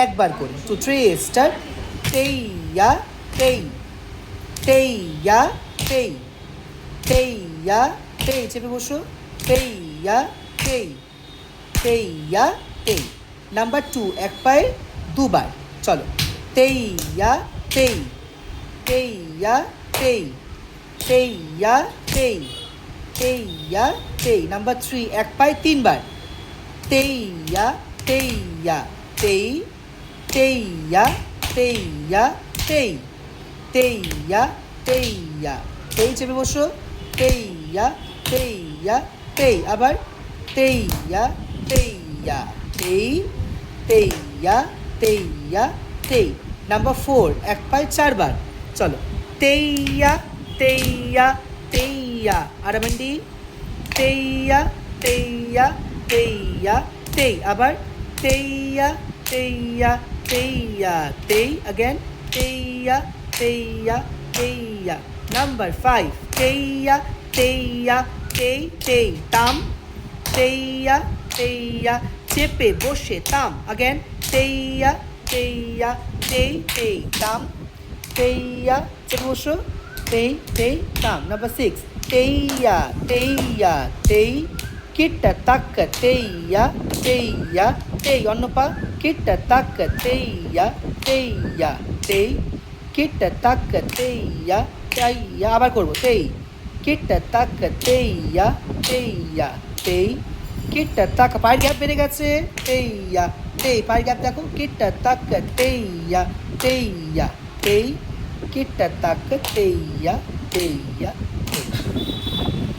একবার করে। Two three start. তেইয়া তেই, তেইয়া তেই, তেইয়া তেই, চেপে বসো। তেইয়া তেই, তেইয়া তেই। নাম্বার 2, এক পায়ে দুবার। চলো, তেইয়া তেই, তেইয়া তেই, তেইয়া তেই, তেইয়া তেই। নাম্বার 3, এক পায়ে তিনবার। তেইয়া তেইয়া তেই, তেইয়া তেইয়া তেই, তেইয়া তেইয়া তেই, চেপে বসো। তেইয়া তেইয়া তেই। আবার তেইয়া তেইয়া তেই, তেইয়া তেইয়া তেই। নাম্বার 4, এক পায়ে চারবার। চলো, তেইয়া তেইয়া তেইয়া। আরামান্ডি, তেইয়া তেইয়া তেইয়া তেই। আবার তেইয়া তেইয়া তেইয়া তেই। अगेन তেইয়া তেইয়া তেইয়া। নাম্বার 5, তেইয়া তেইয়া তেই তেই, তাম। তেইয়া তেইয়া, চেপে বসে তাম। अगेन তেইয়া তেইয়া তেই তেই, তাম। তেইয়া, চেপে বসো। তেই তেই, তাম। নাম্বার 6, তেইয়া তেইয়া তেই, কিট্টা তাক্ক তেইয়া তেইয়া তেই। অন্য পা, কিট্টা তাক্ক তেইয়া তেইয়া তেই, কিট্টা তাক্ক তেইয়া তেইয়া। আবার করবো, তেই, কিট্টা তাক্ক তেইয়া তেইয়া তেই, কিট্টা তাক্ক। পায়ের গ্যাপ বেড়ে গেছে। তেইয়া তেই, পায়ের গ্যাপ দেখো। কিট্টা তাক্ক তেইয়া তেইয়া তেই, কিট্টা তাক্ক তেইয়া তেইয়া তেই।